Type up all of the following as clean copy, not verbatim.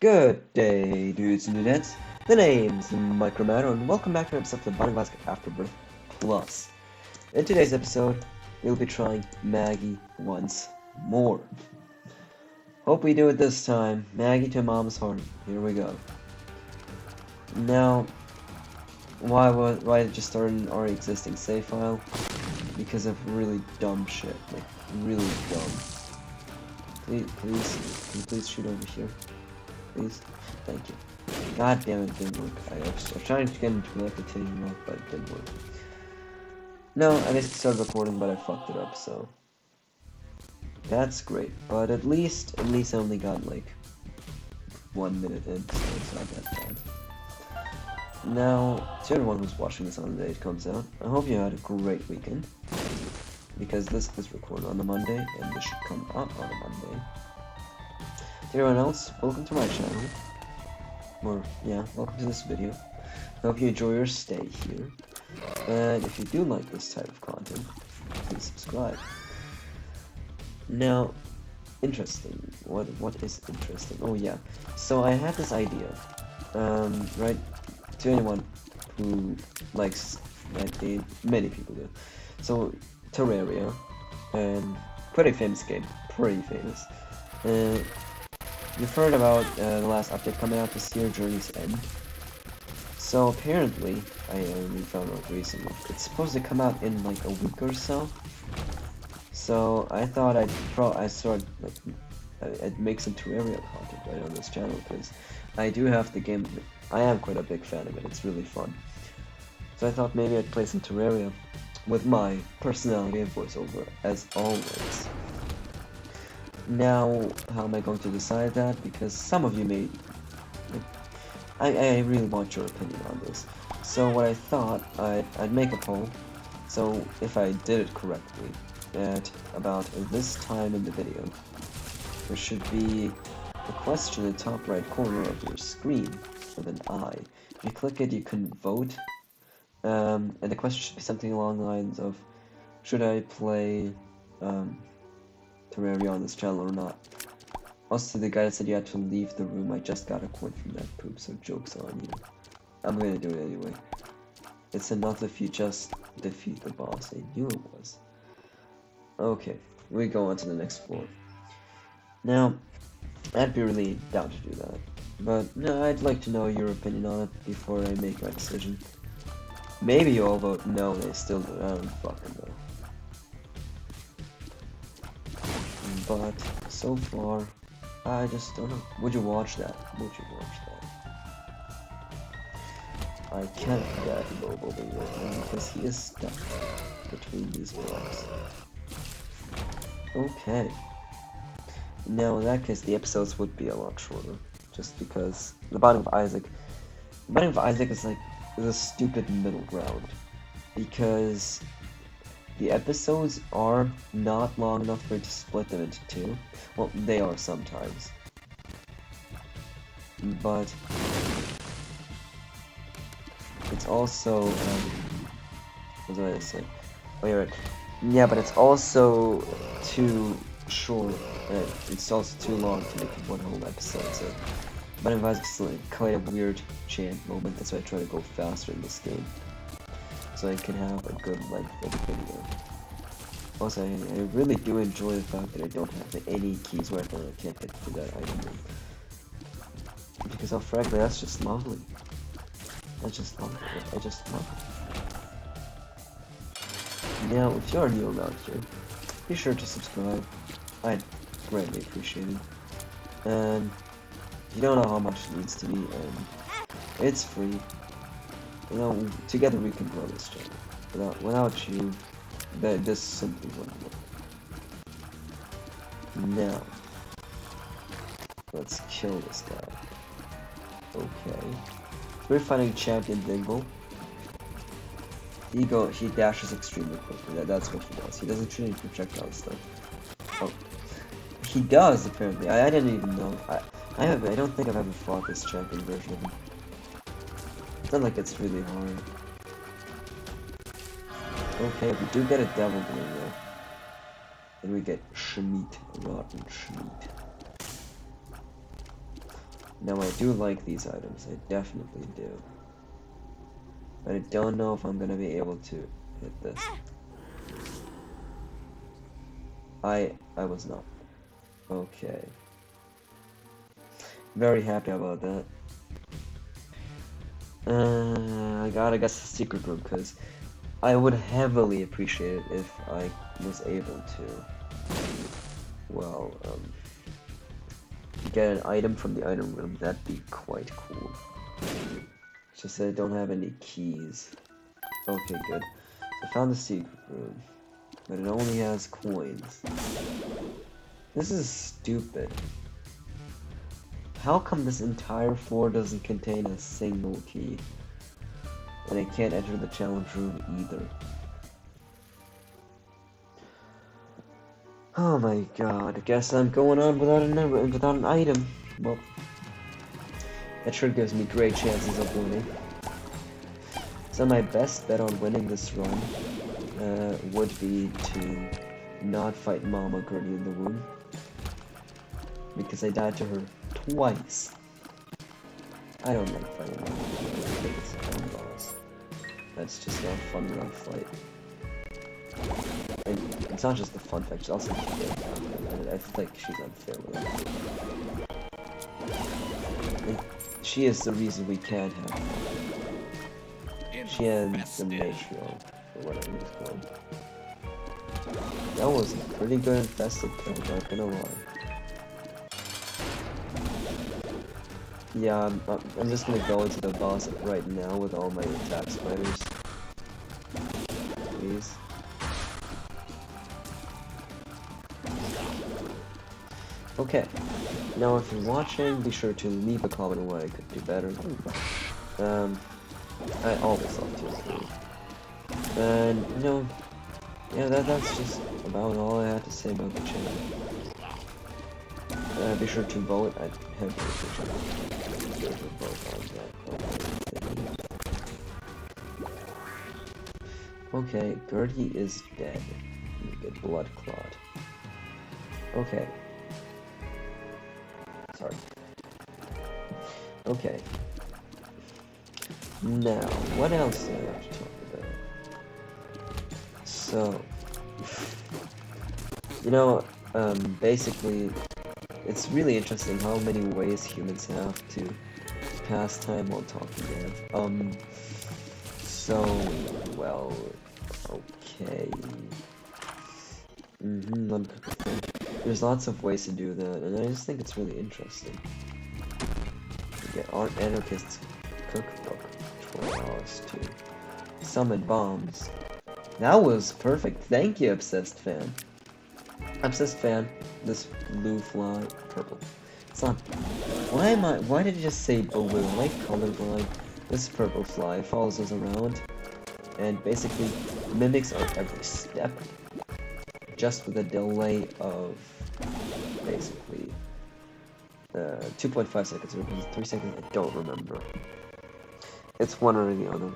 Good day, dudes and dudettes. The name's Micromatter, and welcome back to an episode of the Isaac Afterbirth Plus. In today's episode, we'll be trying Maggie once more. Hope we do it this time. Maggie to Mom's heart. Here we go. Now, why did it just start in our existing save file? Because of really dumb shit. Like, really dumb. Please, can you please shoot over here? Please? Thank you. God damn it, didn't work. I was trying to get into like a titty lock, but it didn't work. No, I basically started recording, but I fucked it up, so that's great. But at least I only got like 1 minute in, so it's not that bad. Now, to everyone who's watching this on the day it comes out, I hope you had a great weekend. Because this is recorded on a Monday, and this should come out on a Monday. To everyone else, welcome to my channel. Or, yeah, welcome to this video. I hope you enjoy your stay here. And if you do like this type of content, please subscribe. Now, interesting. What is interesting? Oh yeah. So I had this idea. Right? To anyone who likes, many people do. So, Terraria, quite a famous game. Pretty famous. You've heard about the last update coming out this year, Journey's End. So apparently, I only found out recently, it's supposed to come out in like a week or so. So I thought I'd make some Terraria content right on this channel, because I do have the game. I am quite a big fan of it. It's really fun. So I thought maybe I'd play some Terraria with my personality and voiceover, as always. Now, how am I going to decide that? Because some of you may... I really want your opinion on this. So what I thought, I'd make a poll. So if I did it correctly, at about this time in the video, there should be a question in the top right corner of your screen with an I. If you click it, you can vote. And the question should be something along the lines of, should I play Terraria on this channel or not? Also, the guy that said you had to leave the room, I just got a coin from that poop, so joke's on you. I'm gonna do it anyway. It's enough if you just defeat the boss. I knew it was. Okay, we go on to the next floor. Now, I'd be really down to do that. But, no, I'd like to know your opinion on it before I make my decision. Maybe you all vote no, they still do. I don't fucking know. But so far, I just don't know. Would you watch that? Would you watch that? I can't get Mobile being with him because he is stuck between these blocks. Okay. Now in that case, the episodes would be a lot shorter, just because the Binding of Isaac is like a stupid middle ground, because the episodes are not long enough for it to split them into two. Well, they are sometimes. But it's also, what was I gonna say? Oh, you're right. Yeah, but it's also too short. It's also too long to make one whole episode, so... But in Isaac's like quite a weird chant moment, that's why I try to go faster in this game. So I can have a good length of video. Also, I really do enjoy the fact that I don't have any keys where I can't get to that item room. Because frankly, that's just lovely. That's just lovely. I just love it. Now, if you are new around here, be sure to subscribe. I'd greatly appreciate it. And you don't know how much it needs to be, and it's free. You know, together we can grow this channel. Without you, this simply wouldn't work. Now, let's kill this guy. Okay. We're fighting Champion Dingle. He dashes extremely quickly. That's what he does. He doesn't shoot any projectile stuff. Oh. He does, apparently. I didn't even know. I don't think I've ever fought this champion version of him. It's not like it's really hard. Okay, we do get a devil doing though. And we get Schmeat, rotten Schmeat. Now I do like these items, I definitely do. But I don't know if I'm gonna be able to hit this. I was not. Okay. Very happy about that. I gotta guess the secret room, because I would heavily appreciate it if I was able to, well, get an item from the item room. That'd be quite cool. It's just that I don't have any keys. Okay, good. So I found the secret room, but it only has coins. This is stupid. How come this entire floor doesn't contain a single key? And I can't enter the challenge room either. Oh my god, I guess I'm going on without an item. Well, that sure gives me great chances of winning. So my best bet on winning this run would be to not fight Mama Gertie in the womb. Because I died to her twice. I don't like fighting Mama Gertie. I think it's a fun boss. That's just not a fun enough fight. And it's not just the fun fact, she's also unfair. I feel like she's unfair with it. She is the reason we can't have her. She and the matriarch, or whatever it's called. That was a pretty good infested kill, not gonna lie. Yeah, I'm just gonna go into the boss right now with all my attack spiders. Please. Okay, now if you're watching, be sure to leave a comment on what I could do better. I always love to agree. And, you know, yeah, that's just about all I have to say about the channel. Be sure to vote. I have to vote on that. Okay, Gertie is dead. You get blood clot. Okay. Sorry. Okay. Now, what else do I have to talk about? So, you know, basically, it's really interesting how many ways humans have to pass time while talking. So, well, okay. Let me think. There's lots of ways to do that, and I just think it's really interesting. You get Anarchist's Cookbook, 12 hours to summon bombs. That was perfect. Thank you, Obsessed Fan. Obsessed Fan, this blue fly, purple. It's not. Why did it just say blue? I like colorblind. This purple fly follows us around and basically mimics our every step, just with a delay of basically 2.5 seconds or 3 seconds. I don't remember. It's one or the other.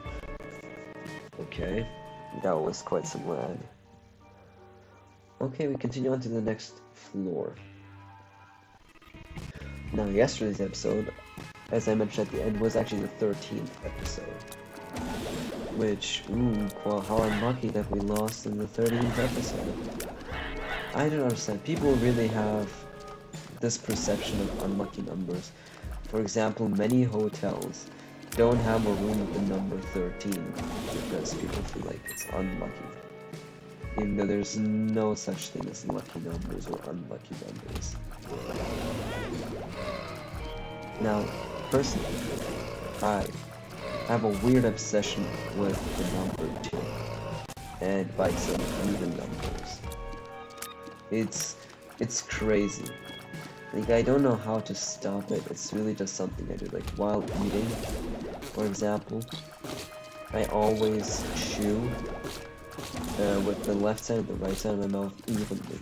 Okay, that was quite some lag. Okay, we continue on to the next floor. Now, yesterday's episode, as I mentioned at the end, was actually the 13th episode. Which, well, how unlucky that we lost in the 13th episode. I don't understand. People really have this perception of unlucky numbers. For example, many hotels don't have a room with the number 13 because people feel like it's unlucky. Even though there's no such thing as lucky numbers or unlucky numbers. Now, personally, I have a weird obsession with the number 2 and by some even numbers. It's crazy. Like, I don't know how to stop it. It's really just something I do. Like, while eating, for example, I always chew with the left side and the right side of my mouth evenly.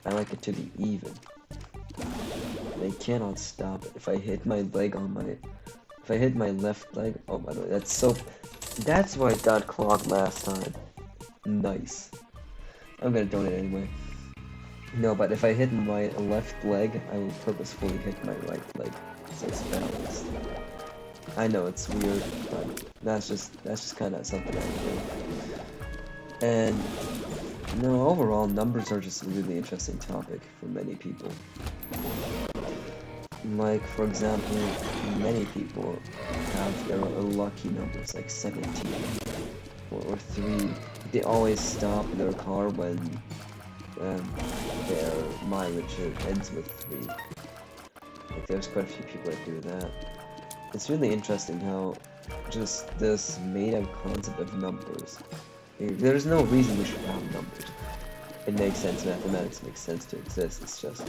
I like it to be even. I cannot stop it. If I hit my leg on my... If I hit my left leg... Oh, by the way, that's why I got clogged last time. Nice. I'm gonna donate anyway. No, but if I hit my left leg, I will purposefully hit my right leg. so it's balanced. I know it's weird, but that's just kind of something I do. And no, overall, numbers are just a really interesting topic for many people. Like, for example, many people have their lucky numbers, like 17 or 3. They always stop their car when their mileage ends with 3. Like, there's quite a few people that do that. It's really interesting how just this made-up concept of numbers. There's no reason we should have numbers. It makes sense, mathematics makes sense to exist, it's just...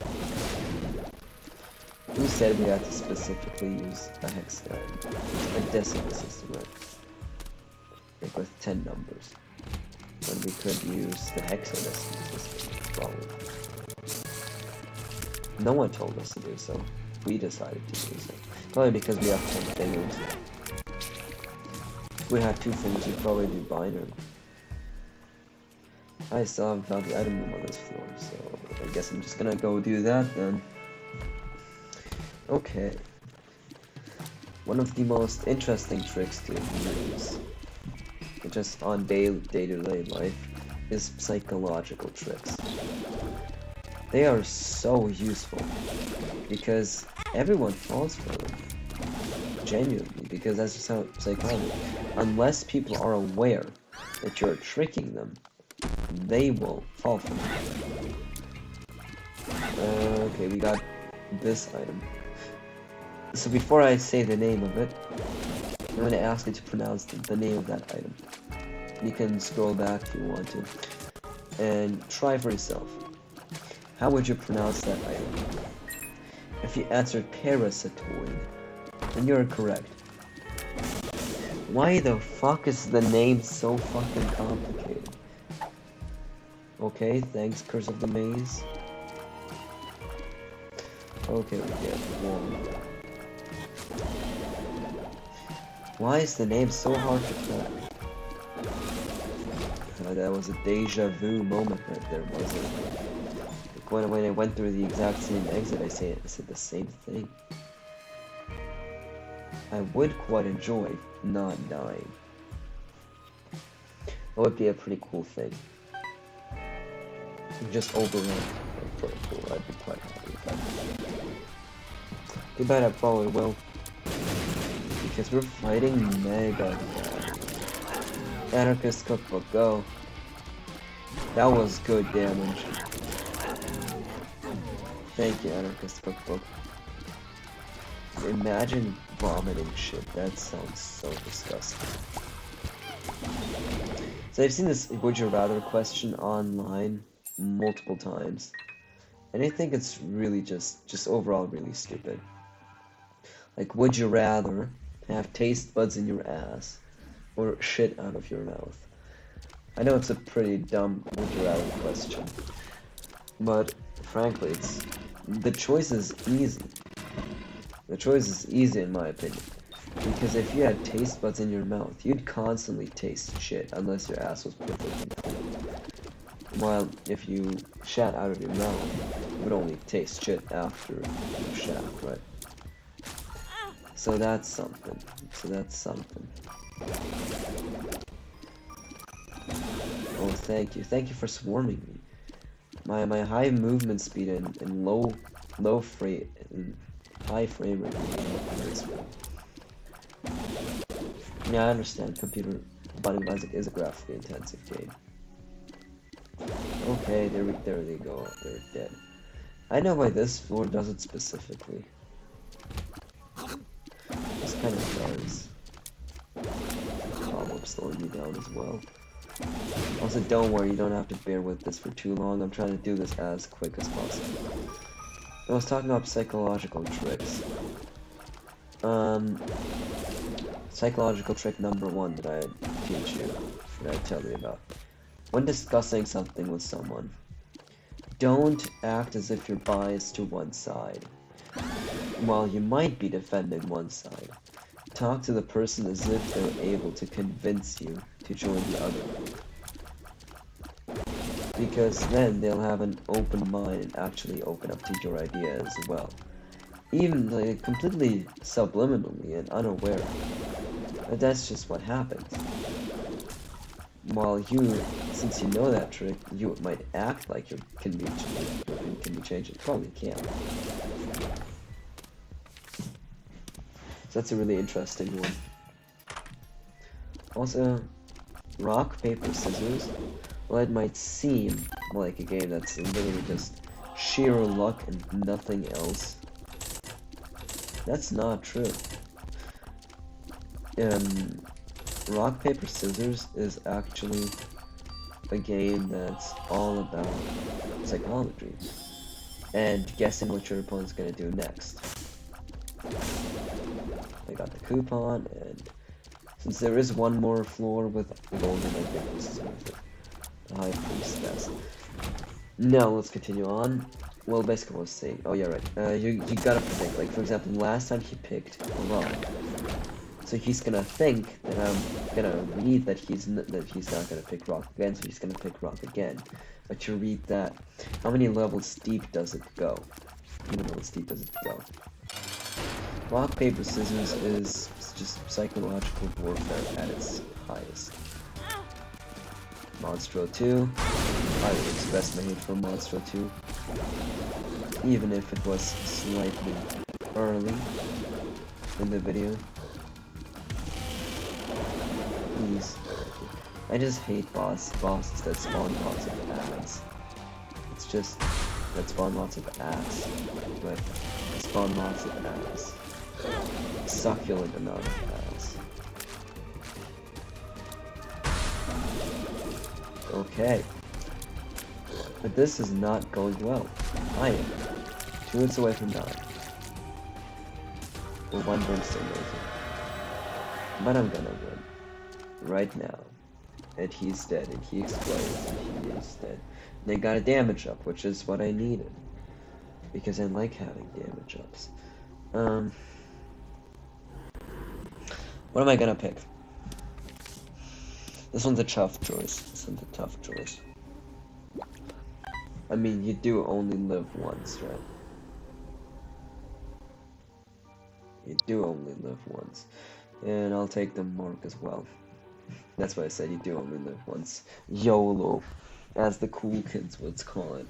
Who said we had to specifically use a decimal system, right? Like with 10 numbers. When we could use the hexadecimal system, probably. No one told us to do so. We decided to use it. Probably because we have 10 fingers. If we had 2 fingers, we'd probably do binary. I still haven't found the item room on this floor, so I guess I'm just gonna go do that then. Okay. One of the most interesting tricks to use, just on day-to-day life, is psychological tricks. They are so useful, because everyone falls for them. Genuinely, because that's just how psychology. Unless people are aware that you're tricking them, they will fall for it. Okay, we got this item. So before I say the name of it, I'm going to ask you to pronounce the name of that item. You can scroll back if you want to. And try for yourself. How would you pronounce that item? If you answered parasitoid, then you're correct. Why the fuck is the name so fucking complicated? Okay, thanks, Curse of the Maze. Okay, we get one. Why is the name so hard to crack? That was a deja vu moment right there, wasn't it? Like when I went through the exact same exit, I said the same thing. I would quite enjoy not dying. That would be a pretty cool thing. Just overrun. Pretty cool. I'd be quite happy with that. Too bad I probably will. Because we're fighting Magdalene. Anarchist Cookbook, go. That was good damage. Thank you, Anarchist Cookbook. Imagine vomiting shit. That sounds so disgusting. So I've seen this would you rather question online multiple times. And I think it's really just overall really stupid. Like, would you rather have taste buds in your ass or shit out of your mouth? I know it's a pretty dumb would you rather question, but frankly, the choice is easy. The choice is easy in my opinion, because if you had taste buds in your mouth, you'd constantly taste shit unless your ass was perfectly clean. While if you shat out of your mouth, you would only taste shit after you shat, right? So that's something. Oh, thank you. Thank you for swarming me. My high movement speed and high frame rate. Yeah, I understand. Computer Binding of Isaac is a graphically intensive game. Okay, there they go. They're dead. I know why this floor does it specifically. This kind of does. Problem slowing me down as well. Also, don't worry, you don't have to bear with this for too long. I'm trying to do this as quick as possible. I was talking about psychological tricks. Psychological trick number 1 that I teach you, that I tell you about. When discussing something with someone, don't act as if you're biased to one side. While you might be defending one side, talk to the person as if they're able to convince you to join the other. Because then they'll have an open mind and actually open up to your idea as well. even like completely subliminally and unaware. But that's just what happens. While you, since you know that trick, you might act like you can be changed. It probably can't. So that's a really interesting one. Also, rock, paper, scissors. Well, it might seem like a game that's literally just sheer luck and nothing else. That's not true. Rock, paper, scissors is actually a game that's all about psychology and guessing what your opponent's gonna do next. I got the coupon, and since there is one more floor with golden, I think this is worth it. The High Priestess. Now let's continue on. Well, basically, let's see. Oh yeah, right. You gotta predict. Like for example, last time he picked a rock, so he's gonna think that I'm gonna read that he's not gonna pick rock again, so he's gonna pick rock again. But you read that. How many levels deep does it go? How many levels deep does it go? Rock, paper, scissors is just psychological warfare at its highest. Monstro 2. I would express my hate for Monstro 2. Even if it was slightly early in the video. Please. I just hate bosses that spawn lots of ads. It's just that spawn lots of ads. But spawn lots of ads. Succulent amount of ads. Okay. But this is not going well. I am 2 hits away from dying. With 1 brimstone laser. But I'm gonna win. Right now. And he's dead, and he explodes, and he is dead. And they got a damage up, which is what I needed. Because I like having damage ups. What am I gonna pick? This one's a tough choice. I mean, you do only live once, right? You do only live once. And I'll take the mark as well. That's why I said you do only live once. YOLO, as the cool kids would call it.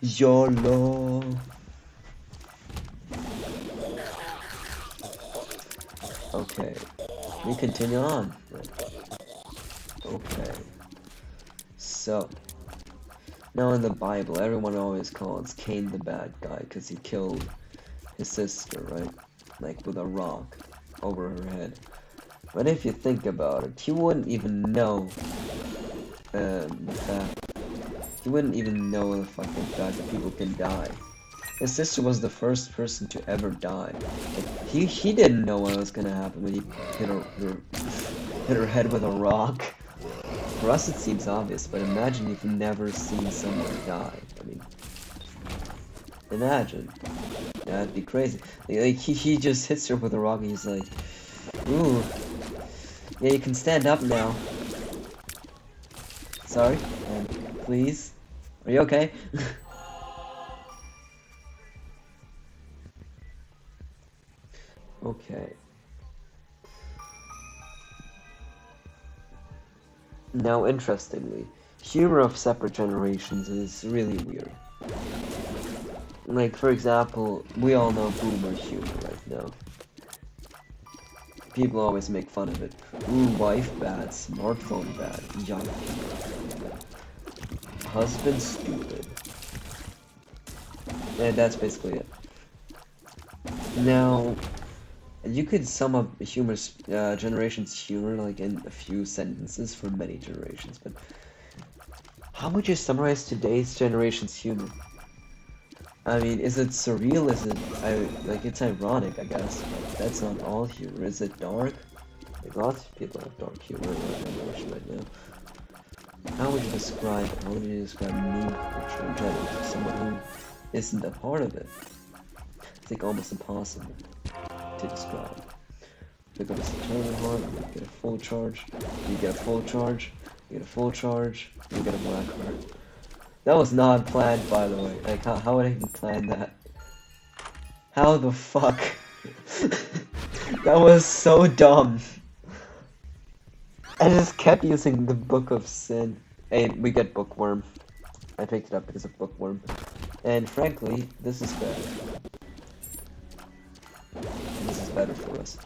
YOLO. Okay, we continue on. Okay, so now in the Bible, everyone always calls Cain the bad guy because he killed his sister, right? Like with a rock over her head. But if you think about it, he wouldn't even know the fact. He wouldn't even know the fucking fact that people can die. His sister was the first person to ever die. Like, he didn't know what was gonna happen when he hit her head with a rock. For us it seems obvious, but imagine if you've never seen someone die. I mean, imagine. That'd be crazy. Like he just hits her with a rock and he's like, ooh, yeah, you can stand up now. Sorry, please. Are you okay? Okay. Now, interestingly, humor of separate generations is really weird. Like, for example, we all know boomer humor right now. People always make fun of it. Ooh, wife bad, smartphone bad, young people. Husband stupid. And that's basically it. Now, you could sum up generation's humor like in a few sentences for many generations, but how would you summarize today's generation's humor? I mean, is it surreal? Is it like it's ironic? I guess but that's not all humor. Is it dark? Like lots of people have dark humor in our generation right now. How would you describe it? How would you describe meme culture in general to someone who isn't a part of it? It's like almost impossible to describe. Pick up a Saturn heart, you get a full charge, you get a full charge, you get a full charge, you get a black heart. That was not planned, by the way. Like, how would I even plan that? How the fuck? That was so dumb. I just kept using the Book of Sin. Hey, we get Bookworm. I picked it up because of Bookworm. And frankly, this is better. This is better for us.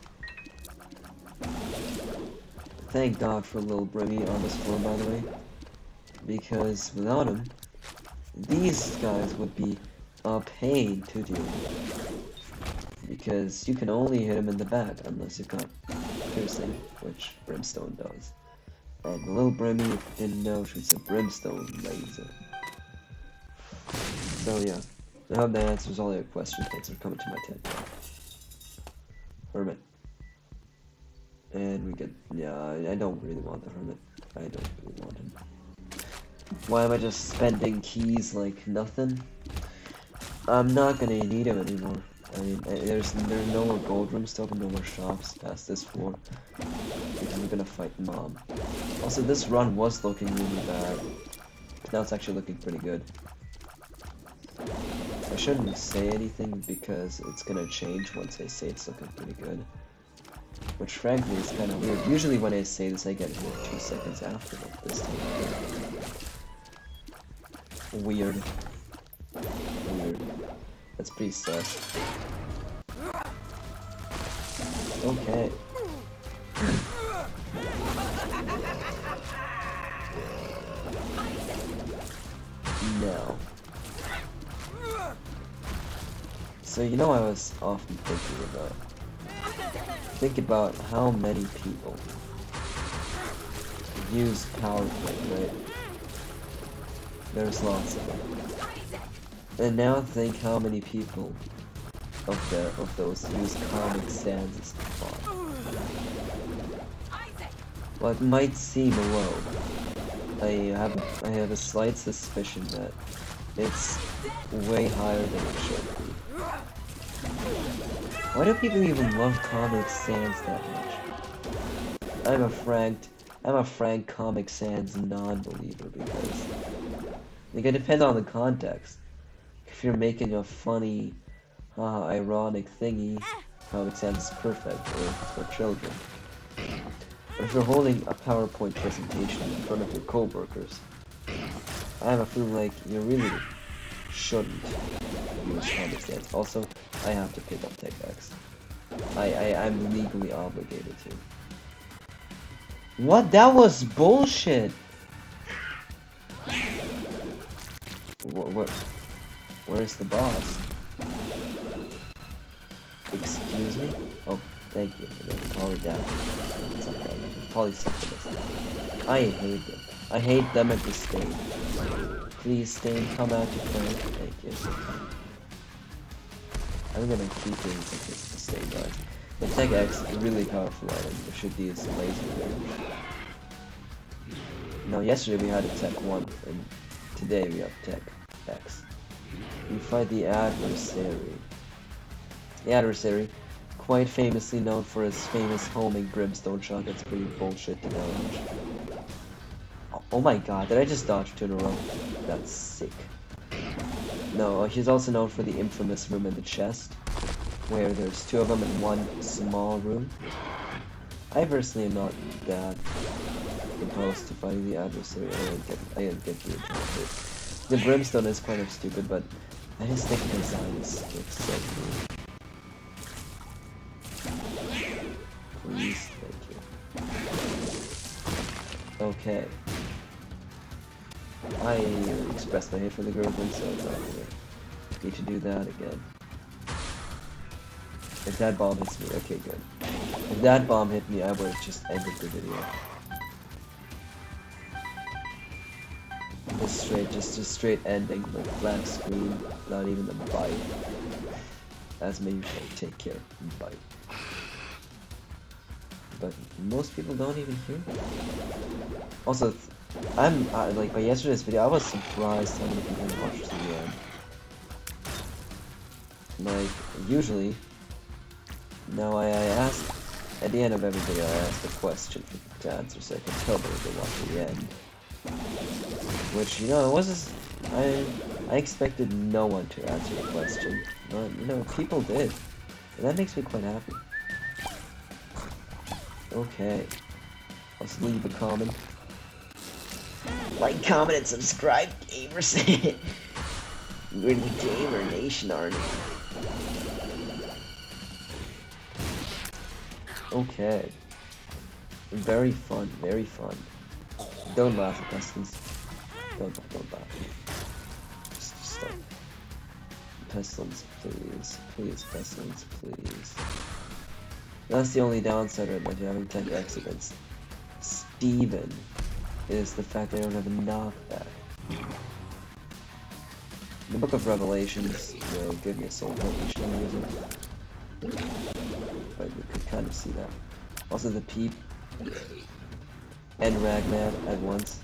Thank God for Lil Brimmy on this floor, by the way. Because without him, these guys would be a pain to deal with. Because you can only hit him in the back unless you've got piercing, which Brimstone does. And Lil Brimmy, if you didn't know, shoots a Brimstone laser. So yeah, I hope that answers all your questions. Thanks for coming to my TED Talk. Hermit. And we get, yeah, I don't really want the Hermit. I don't really want him. Why am I just spending keys like nothing? I'm not gonna need him anymore. I mean, there's no more gold rooms to open, no more shops past this floor. Because we're gonna fight Mom. Also, this run was looking really bad. Now it's actually looking pretty good. I shouldn't say anything because it's gonna change once I say it's looking pretty good. Which frankly is kind of weird. Usually when I say this I get hit 2 seconds after, but this time weird. Weird. That's pretty sus. Okay. No. So you know I was often think about how many people use PowerPoint, right? There's lots of them. And now think how many people of those use Comic Sans as font. Well, it might seem low. I have a slight suspicion that it's way higher than it should be. Why do people even love Comic Sans that much? I'm a frank Comic Sans non-believer because it depends on the context. If you're making a funny, ironic thingy, Comic Sans is perfect for children. But if you're holding a PowerPoint presentation in front of your coworkers, I have a feeling like you really shouldn't use Comic Sans. Also, I have to pick up TechX. I'm legally obligated to. What? That was bullshit! Where's the boss? Excuse me? Oh, thank you. Call it down. It's okay. Polycephalus. I hate them. I hate them at this stage. Please stay, come out to play. Thank you. I'm gonna keep doing this at the stage, guys. The Tech X is a really powerful item. It should use laser range. Now, yesterday we had a Tech 1, and today we have Tech X. We fight the adversary. The adversary, quite famously known for his famous homing brimstone shot, that's pretty bullshit to dodge. Oh my god, did I just dodge 2 in a row? That's sick. No, he's also known for the infamous room in the chest, where there's 2 of them in one small room. I personally am not that opposed to fighting the adversary. I don't get the it. The brimstone is kind of stupid, but I just think the design is so cool. Please, thank you. Okay. I expressed my hate for the Gurgling, so I'm not gonna need to do that again. If that bomb hits me, okay, good. If that bomb hit me, I would have just ended the video. Just a straight ending, like black screen, not even a bite. As my usual, take care, bite. But most people don't even hear that. Also, like by yesterday's video, I was surprised how many people watched the end. Like, usually, now I ask, at the end of every video, I ask a question for people to answer so I can tell them if they watch the end. Which, you know, it was just, I I expected no one to answer the question, but you know, people did. And that makes me quite happy. Okay. Let's leave a comment. Like, comment, and subscribe, gamers. We're the Gamer Nation, aren't we? Okay. Very fun, very fun. Don't laugh at Pestilence. Don't laugh. Just don't. Pestilence, please. Please, Pestilence, please. That's the only downside right now to having 10x against Steven, is the fact that I don't have a knockback. The Book of Revelations will give me a soul point each time I use it. But you could kind of see that. Also the Peep and Ragman at once.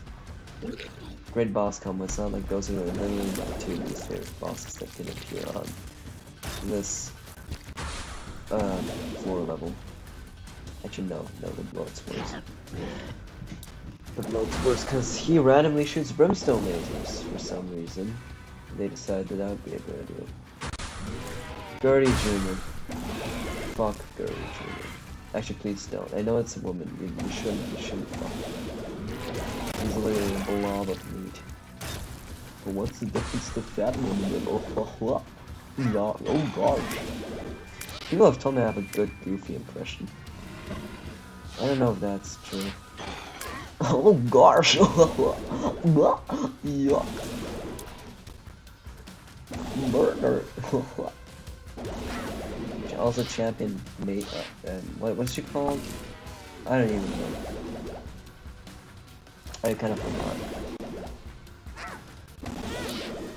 Great boss combos, not like those are literally my two least favorite bosses that can appear on this floor level. Actually no, the Bloat's worse. The Bloat's worse because he randomly shoots brimstone lasers for some reason. They decided that would be a good idea. Gertie Jr. Fuck Gertie Jr. Actually, please don't. I know it's a woman. You shouldn't fuck. He's literally a blob of meat. But what's the difference to fat women? Oh gosh. People have told me I have a good Goofy impression. I don't know if that's true. Oh gosh. Yuck. Murder. Also champion mate, what's she called? I don't even know. I kind of forgot.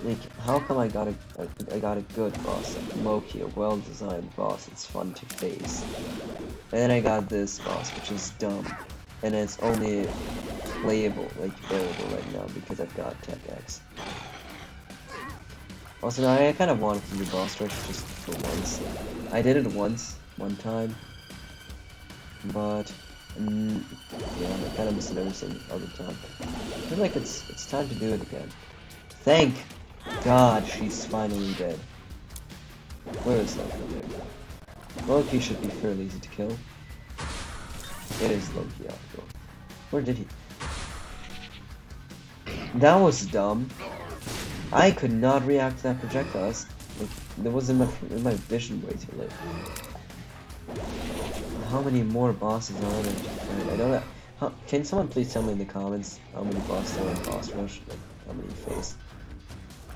Like, how come I got a good boss, like Loki, a well-designed boss, it's fun to face. And then I got this boss, which is dumb. And it's only playable, like playable right now because I've got Tech X. Also, I kind of wanted to do boss rush just for once. I did it once, one time, but yeah, I kind of missed it every single other time. I feel like it's time to do it again. Thank God she's finally dead. Where is Loki? Loki should be fairly easy to kill. It is Loki after all. Where did he? That was dumb. I could not react to that projectile. Like, there was in my vision way too late. How many more bosses are there to fight? I don't know. Can someone please tell me in the comments how many bosses are in boss rush? Like, how many you face?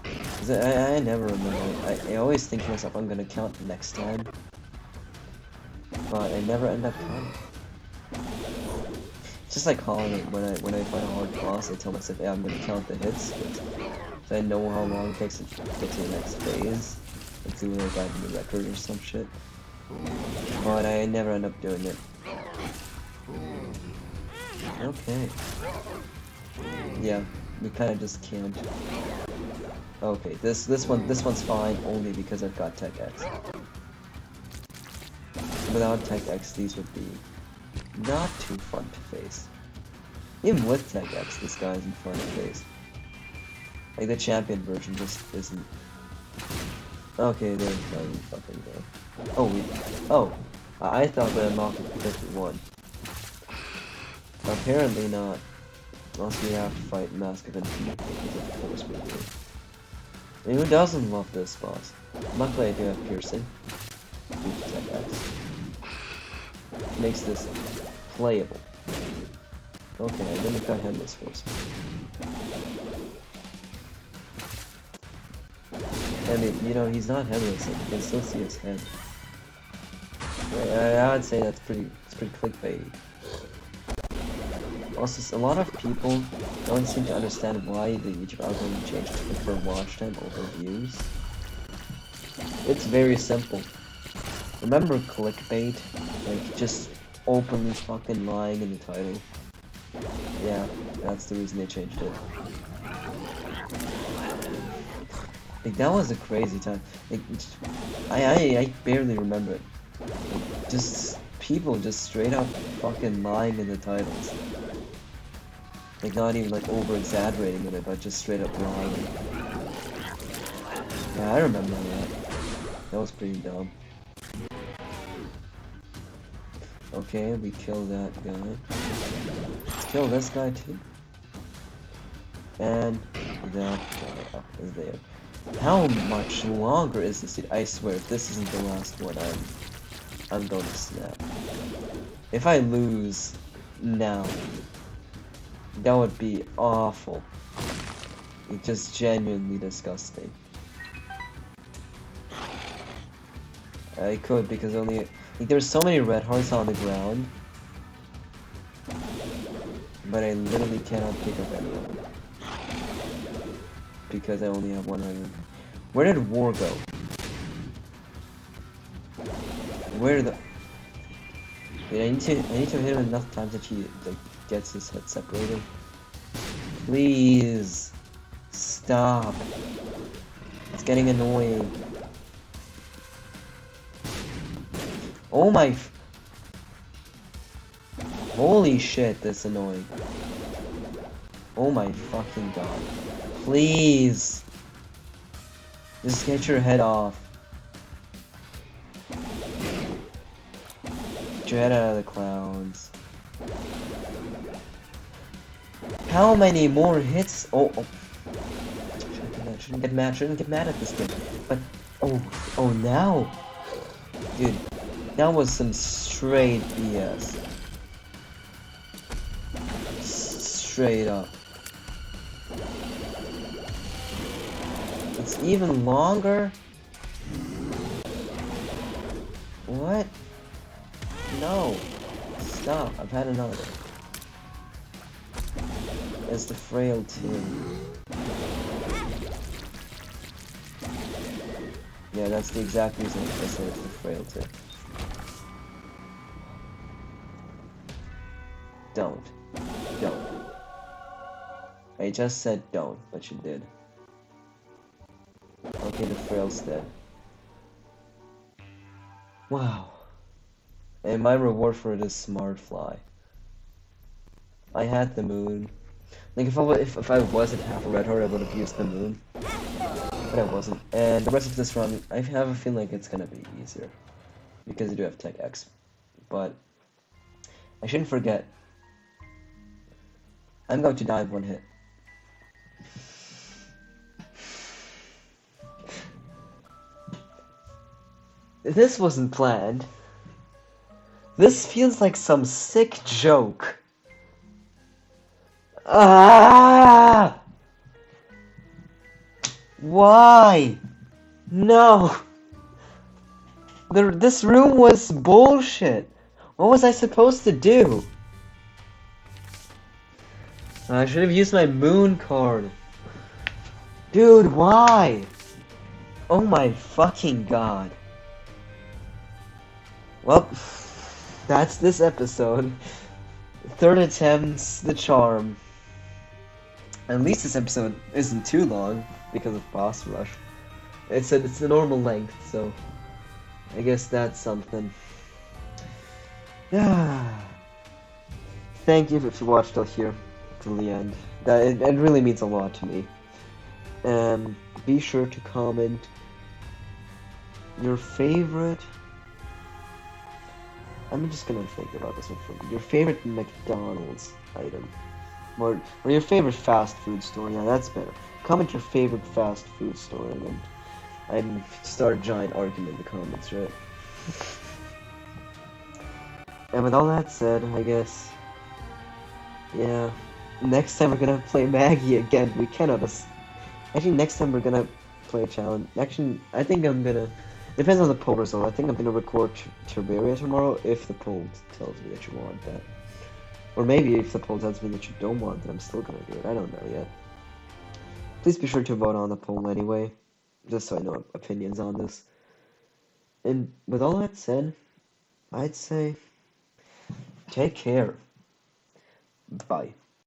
Cause I never remember. I always think to myself I'm gonna count next time, but I never end up counting. It's just like Hollow Knight. When I fight a hard boss, I tell myself, yeah, I'm gonna count the hits. So I know how long it takes to get to the next phase. Let's see whether I got the record or some shit. But I never end up doing it. Okay. Yeah, we kind of just can't. Okay, this one's fine only because I've got Tech X. Without Tech X, these would be not too fun to face. Even with Tech X, this guy isn't fun to face. Like, the champion version just isn't. Okay, there's no fucking there. Oh, I thought that unlocked at 51. Apparently not. Unless we have to fight Mask of Infinite, because of course we do. I mean, who doesn't love this boss? Luckily I do have piercing. Due to Tech X. Makes this playable. Okay, and then we've got Headless Force. I mean, you know, he's not headless, like, you can still see his head. I would say it's pretty clickbaity. Also, a lot of people don't seem to understand why the YouTube algorithm changed to prefer watch time over views. It's very simple. Remember clickbait? Like, just openly fucking lying in the title. Yeah, that's the reason they changed it. Like, that was a crazy time. Like, I barely remember it. Like, just people just straight up fucking lying in the titles. Like, not even like over exaggerating with it, but just straight up lying. Yeah, I remember that. That was pretty dumb. Okay, we killed that guy. Let's kill this guy too. And that guy is there. How much longer is this? I swear, if this isn't the last one, I'm going to snap. If I lose now, that would be awful. It's just genuinely disgusting. I could, because only there's so many red hearts on the ground, but I literally cannot pick up any of them because I only have 100. Where did War go? Where the? Dude, I need to hit him enough times that he like gets his head separated. Please stop. It's getting annoying. Oh my! Holy shit, that's annoying. Oh my fucking god! Please, just get your head off. Get your head out of the clouds. How many more hits? Oh. Shouldn't get mad at this game. But oh now, dude, that was some straight BS. Straight up. It's even longer. What? No. Stop. I've had another. It's the frailty. Yeah, that's the exact reason I said it's the frailty. Don't. I just said don't, but you did. Okay, the frail's dead. Wow. And my reward for it is smart fly. I had the moon. Like if I wasn't half a red heart, I would have used the moon. But I wasn't. And the rest of this run, I have a feeling like it's gonna be easier. Because I do have Tech X. But I shouldn't forget. I'm going to die in one hit. This wasn't planned. This feels like some sick joke. Ah! Why? No! This room was bullshit. What was I supposed to do? I should have used my moon card. Dude, why? Oh my fucking god. Well, that's this episode. Third attempt's the charm. At least this episode isn't too long because of boss rush. It's the normal length, so I guess that's something. Thank you if you watched till here, till the end. It really means a lot to me. Be sure to comment your favorite. I'm just gonna think about this one for you. Your favorite McDonald's item. Or your favorite fast food store. Yeah, that's better. Comment your favorite fast food store and then start a giant argument in the comments, right? And with all that said, I guess, yeah, next time we're gonna play Maggie again. We cannot. Actually, next time we're gonna play a challenge. Actually, I think I'm gonna. Depends on the poll result. I think I'm gonna record Terraria tomorrow if the poll tells me that you want that. Or maybe if the poll tells me that you don't want that, I'm still gonna do it. I don't know yet. Please be sure to vote on the poll anyway, just so I know opinions on this. And with all that said, I'd say take care. Bye.